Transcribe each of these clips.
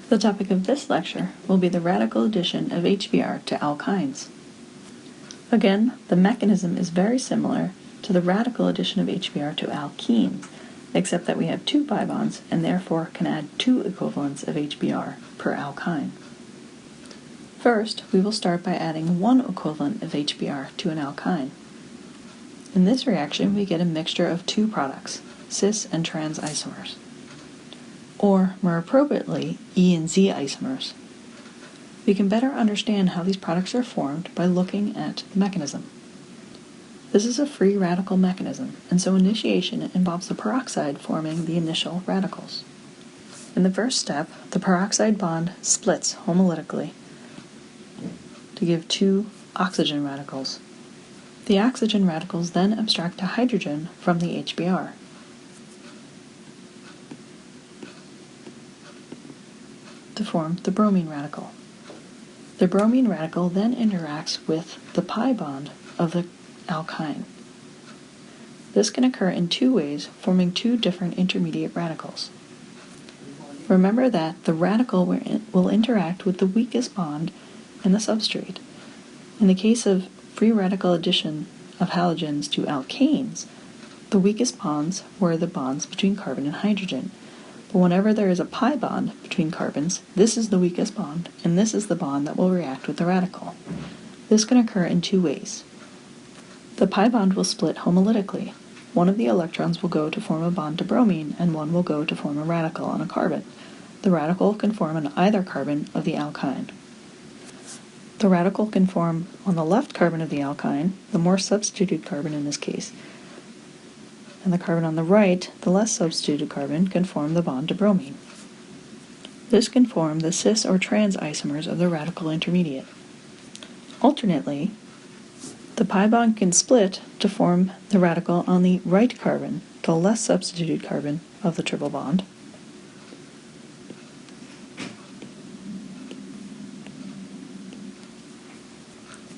The topic of this lecture will be the radical addition of HBr to alkynes. Again, the mechanism is very similar to the radical addition of HBr to alkenes, except that we have two pi bonds and therefore can add two equivalents of HBr per alkyne. First, we will start by adding one equivalent of HBr to an alkyne. In this reaction, we get a mixture of two products, cis and trans isomers, or more appropriately, E and Z isomers. We can better understand how these products are formed by looking at the mechanism. This is a free radical mechanism, and so initiation involves the peroxide forming the initial radicals. In the first step, the peroxide bond splits homolytically to give two oxygen radicals. The oxygen radicals then abstract to hydrogen from the HBr. To form the bromine radical. The bromine radical then interacts with the pi bond of the alkyne. This can occur in two ways, forming two different intermediate radicals. Remember that the radical will interact with the weakest bond in the substrate. In the case of free radical addition of halogens to alkanes, the weakest bonds were the bonds between carbon and hydrogen. But whenever there is a pi bond between carbons, this is the weakest bond, and this is the bond that will react with the radical. This can occur in two ways. The pi bond will split homolytically. One of the electrons will go to form a bond to bromine, and one will go to form a radical on a carbon. The radical can form on either carbon of the alkyne. The radical can form on the left carbon of the alkyne, the more substituted carbon in this case, and the carbon on the right, the less substituted carbon, can form the bond to bromine. This can form the cis or trans isomers of the radical intermediate. Alternately, the pi bond can split to form the radical on the right carbon, the less substituted carbon of the triple bond,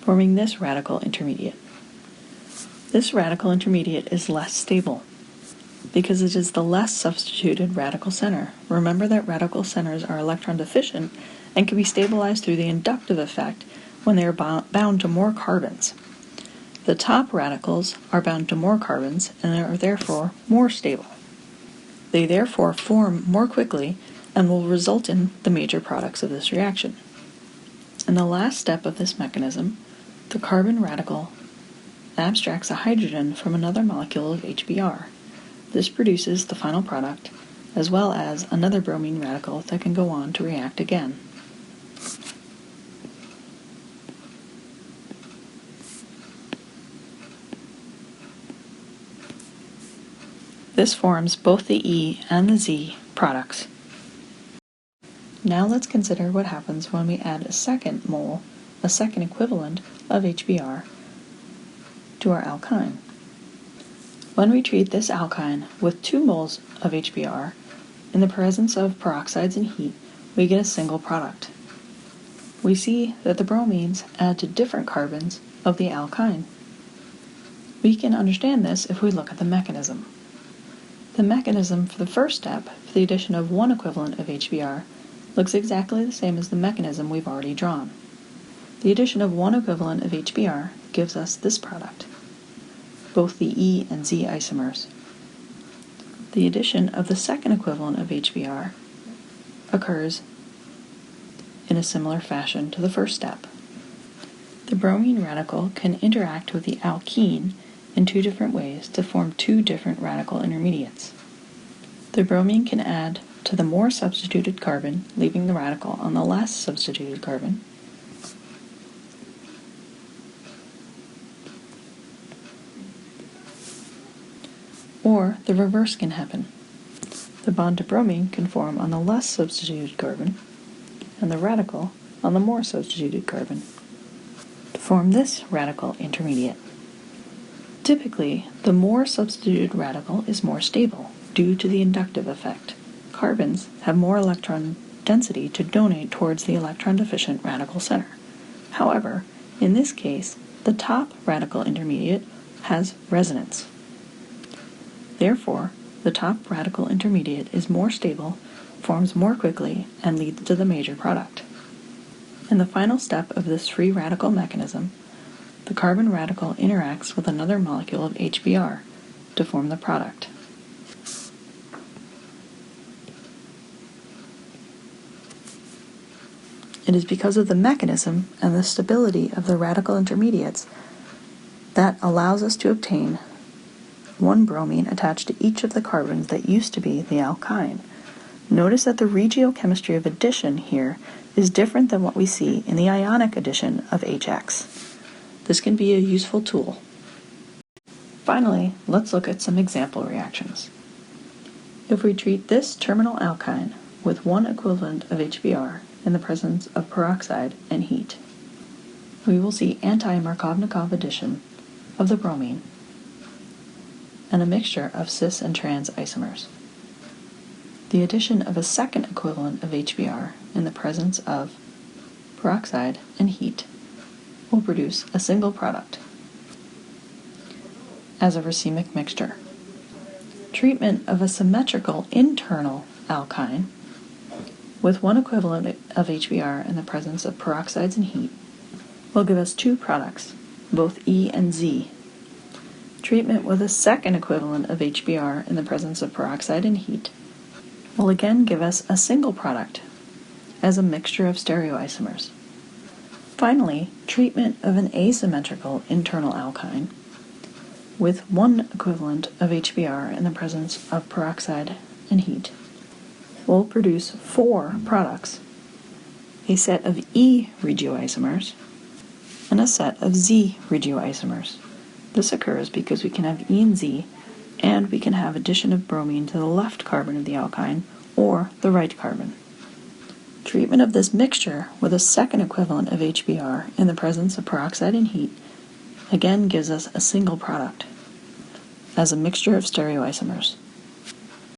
forming this radical intermediate. This radical intermediate is less stable because it is the less substituted radical center. Remember that radical centers are electron deficient and can be stabilized through the inductive effect when they are bound to more carbons. The top radicals are bound to more carbons and are therefore more stable. They therefore form more quickly and will result in the major products of this reaction. In the last step of this mechanism, the carbon radical abstracts a hydrogen from another molecule of HBr. This produces the final product, as well as another bromine radical that can go on to react again. This forms both the E and the Z products. Now let's consider what happens when we add a second equivalent of HBr to our alkyne. When we treat this alkyne with 2 moles of HBr in the presence of peroxides and heat, we get a single product. We see that the bromines add to different carbons of the alkyne. We can understand this if we look at the mechanism. The mechanism for the first step, for the addition of one equivalent of HBr, looks exactly the same as the mechanism we've already drawn. The addition of one equivalent of HBr gives us this product, both the E and Z isomers. The addition of the second equivalent of HBr occurs in a similar fashion to the first step. The bromine radical can interact with the alkene in 2 different ways to form 2 different radical intermediates. The bromine can add to the more substituted carbon, leaving the radical on the less substituted carbon. Or the reverse can happen. The bond to bromine can form on the less substituted carbon, and the radical on the more substituted carbon, to form this radical intermediate. Typically, the more substituted radical is more stable due to the inductive effect. Carbons have more electron density to donate towards the electron-deficient radical center. However, in this case, the top radical intermediate has resonance. Therefore, the top radical intermediate is more stable forms more quickly and leads to the major product. In the final step of this free radical mechanism, the carbon radical interacts with another molecule of HBr to form the product. It is because of the mechanism and the stability of the radical intermediates that allows us to obtain one bromine attached to each of the carbons that used to be the alkyne. Notice that the regiochemistry of addition here is different than what we see in the ionic addition of HX. This can be a useful tool. Finally, let's look at some example reactions. If we treat this terminal alkyne with one equivalent of HBr in the presence of peroxide and heat, we will see anti-Markovnikov addition of the bromine and a mixture of cis and trans isomers. The addition of a second equivalent of HBr in the presence of peroxide and heat will produce a single product as a racemic mixture. Treatment of a symmetrical internal alkyne with one equivalent of HBr in the presence of peroxides and heat will give us two products, both E and Z. Treatment with a second equivalent of HBr in the presence of peroxide and heat will again give us a single product as a mixture of stereoisomers. Finally, treatment of an asymmetrical internal alkyne with one equivalent of HBr in the presence of peroxide and heat will produce four products, a set of E regioisomers and a set of Z regioisomers. This occurs because we can have E and Z, and we can have addition of bromine to the left carbon of the alkyne or the right carbon. Treatment of this mixture with a second equivalent of HBr in the presence of peroxide and heat again gives us a single product as a mixture of stereoisomers.